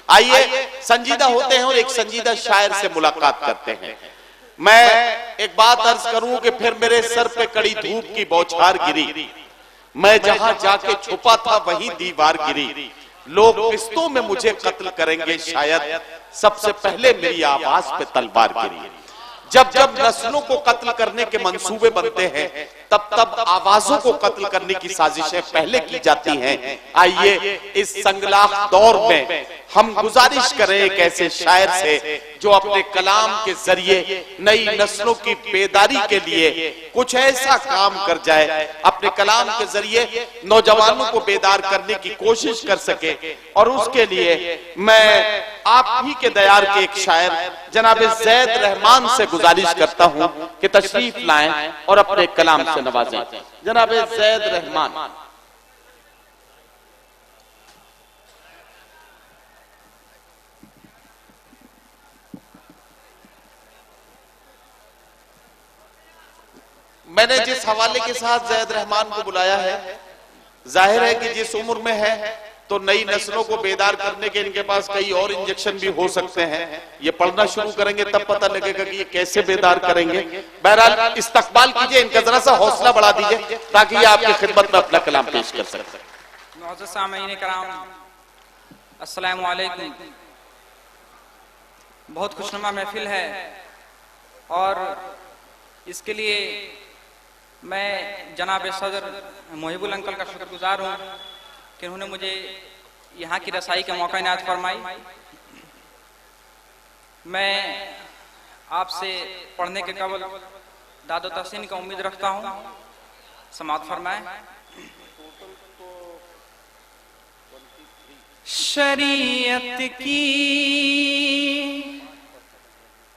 आइए संजीदा होते हैं और एक संजीदा शायर से मुलाकात करते हैं। मैं एक बात अर्ज करूं कि फिर मेरे सर पे कड़ी धूप की बौछार गिरी, मैं जहां जाके छुपा था वहीं दीवार गिरी, लोग किस्तों में मुझे कत्ल करेंगे शायद, सबसे पहले मेरी आवाज पे तलवार गिरी। जब जब नस्लों को कत्ल करने के मंसूबे बनते हैं तब तब आवाजों को कत्ल करने की साजिशें पहले की जाती हैं। आइए इस संगलाख दौर में हम गुजारिश करें एक ऐसे शायर से जो अपने कलाम के जरिए नई नस्लों की बेदारी के लिए कुछ ऐसा काम कर जाए, अपने कलाम के जरिए नौजवानों को बेदार करने की कोशिश कर सके। और उसके लिए मैं आप ही के दयार के एक शायर जनाब ज़ैद रहमान से गुजारिश करता हूं कि तशरीफ लाएं और अपने कलाम से नवाजें। जनाब ज़ैद रहमान। मैंने जिस हवाले के साथ ज़ैद रहमान को बुलाया है, जाहिर है कि जिस उम्र में है तो नई नस्लों को बेदार करने के इनके पास कई और इंजेक्शन भी हो सकते हैं। ये पढ़ना शुरू करेंगे तब पता लगेगा कि ये कैसे बेदार करेंगे। बहरहाल इस्तकबाल कीजिए, इनका जरा सा हौसला बढ़ा दीजिए ताकि ये आपकी खिदमत में अपना कलाम पेश कर सकें। मुअज़्ज़ज़ सामीईन किराम, अस्सलामु अलैकुम। बहुत खुशनुमा महफिल है और इसके लिए मैं जनाब सदर मोहिबुल अंकल का शुक्रगुजार हूँ कि उन्होंने मुझे यहाँ की रसाई का मौका इनायत फरमाई। मैं आपसे पढ़ने के कबल दादो तहसीन का उम्मीद रखता हूँ, समाअत फरमाएं। शरीयत की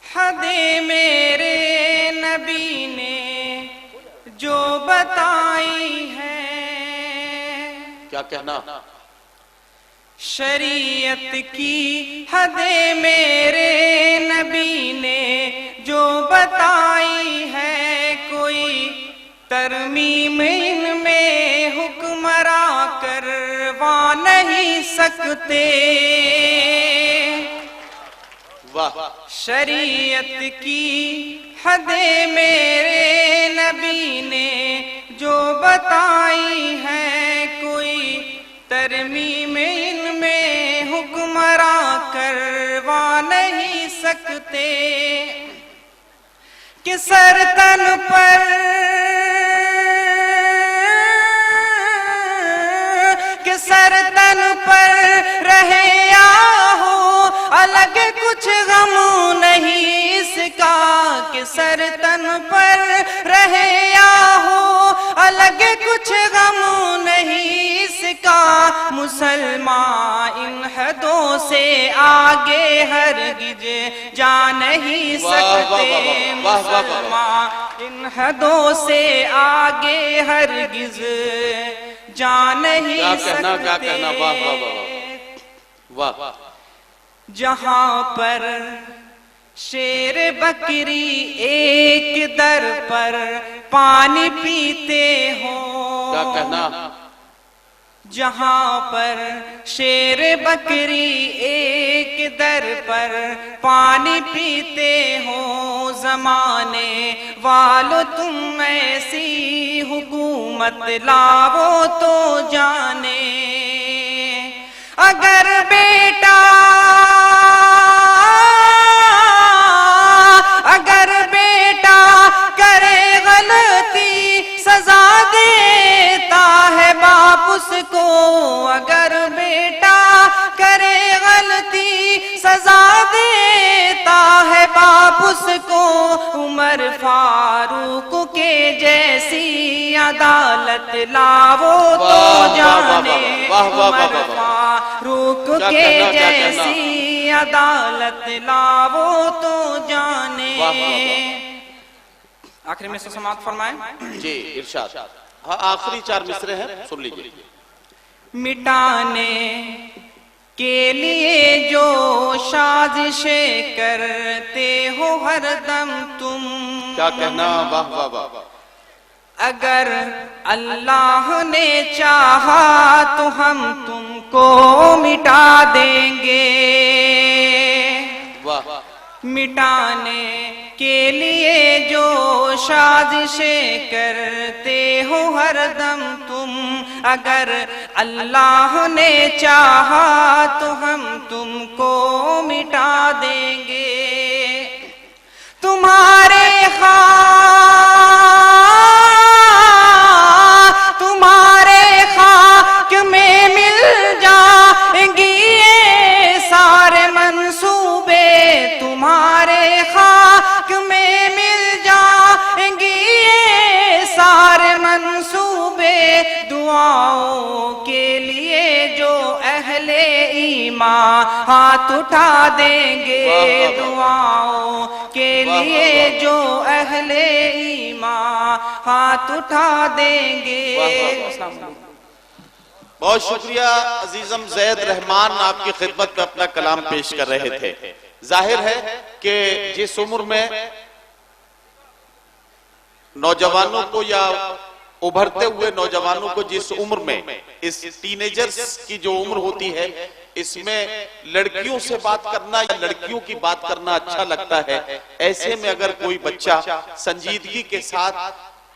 हदें मेरे नबी ने जो बताई है, क्या कहना? शरीयत की हदें मेरे नबी ने जो बताई है, कोई तरमीम इनमें हुक्मरा करवा नहीं सकते। वाह। शरीयत की हदें मेरे नबी ने जो बताई है, कोई तरमीम इनमें हुक्मरा करवा नहीं सकते। कि सर तन पर रहे या हो अलग कुछ गम नहीं इसका, कि सर तन पर रहे या हो अलग कुछ गम नहीं इसका। मुसलमान इन हदों से आगे हरगिज जा नहीं सकते। मुसलमान इन हदों से आगे हरगिज जा नहीं सकते। क्या कहना? वाह वाह वाह वाह। जहां पर शेर बकरी एक दर पर पानी पीते हो, क्या कहना? जहां पर शेर बकरी एक दर पर पानी पीते हो, जमाने वालों तुम ऐसी हुकूमत लावो तो जाने। अगर बेटा करे गलती सजा देता है बाप उसको। अगर बेटा करे गलती सजा देता है बाप उसको। उमर फारूक के जैसी अदालत लावो तो जाने। उमर फारूक के जैसी अदालत लावो तो जाने। आखिरी में से समाप्त फरमाएं। जी इरशाद। हाँ, आखिरी 4 मिसरे हैं, सुन लीजिए। मिटाने के लिए जो साजिशें करते हो हरदम तुम। क्या कहना? वाह वाह वाह। अगर अल्लाह ने चाहा तो हम तुमको मिटा देंगे। मिटाने के लिए जो साजिशें करते हो हरदम तुम, अगर अल्लाह ने चाहा तो हम तुमको मिटा देंगे। तुम्हारे खाक में मिल जाएंगी ये सारे मंसूबे, तुम्हारे खाक में मिल जाएंगी ये सारे मंसूबे। दुआओं के लिए जो अहले ईमान हाथ उठा देंगे, दुआओं के लिए जो अहले ईमान हाथ उठा देंगे। बहुत शुक्रिया अजीजम जैद रहमान, आपकी खिदमत में अपना कलाम पेश कर रहे थे। जाहिर है कि जिस उम्र में नौजवानों को या उभरते हुए नौजवानों को, जिस उम्र में इस टीनेजर्स की जो उम्र होती है, इसमें लड़कियों से बात करना या लड़कियों की बात करना अच्छा लगता है। ऐसे में अगर कोई बच्चा संजीदगी के साथ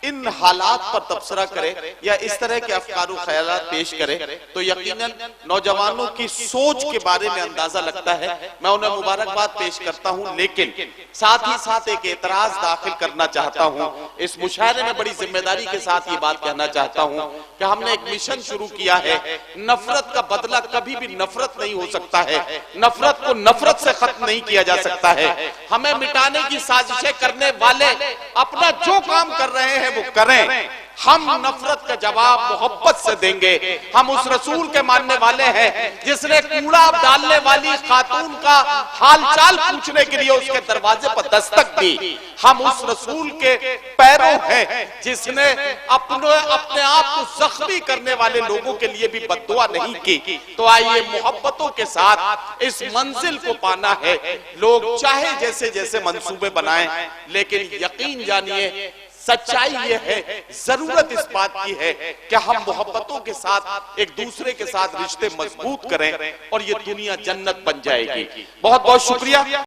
इन हालात पर तबसरा करे या इस तरह के अफकारो ख्यालात पेश करे तो यकीनन नौजवानों की सोच के बारे में अंदाजा लगता है। मैं उन्हें मुबारकबाद पेश करता हूं, लेकिन साथ ही साथ एक एतराज दाखिल करना चाहता हूं। इस मुशायरे में बड़ी जिम्मेदारी के साथ ये बात कहना चाहता हूं कि हमने एक मिशन शुरू किया है। नफरत का बदला कभी भी नफरत नहीं हो सकता है, नफरत को नफरत से खत्म नहीं किया जा सकता है। हमें मिटाने की साजिशें करने वाले अपना जो काम कर रहे हैं वो करें, हम नफरत का जवाब मोहब्बत से देंगे। हम उस रसूल के मानने वाले हैं जिसने कूड़ा डालने वाली खातून का हालचाल पूछने के लिए उसके दरवाजे पर दस्तक दी। हम उस रसूल के पैरों हैं जिसने अपने आप को जख्मी करने वाले लोगों के लिए भी बद्दुआ नहीं की। तो आइए मोहब्बतों के साथ इस मंजिल को पाना है। लोग चाहे जैसे जैसे मंसूबे बनाएं, लेकिन यकीन जानिए सच्चाई ये है, जरूरत इस बात की है कि हम मोहब्बतों के साथ एक दूसरे के साथ रिश्ते मजबूत करें और ये दुनिया जन्नत बन जाएगी। बहुत बहुत शुक्रिया।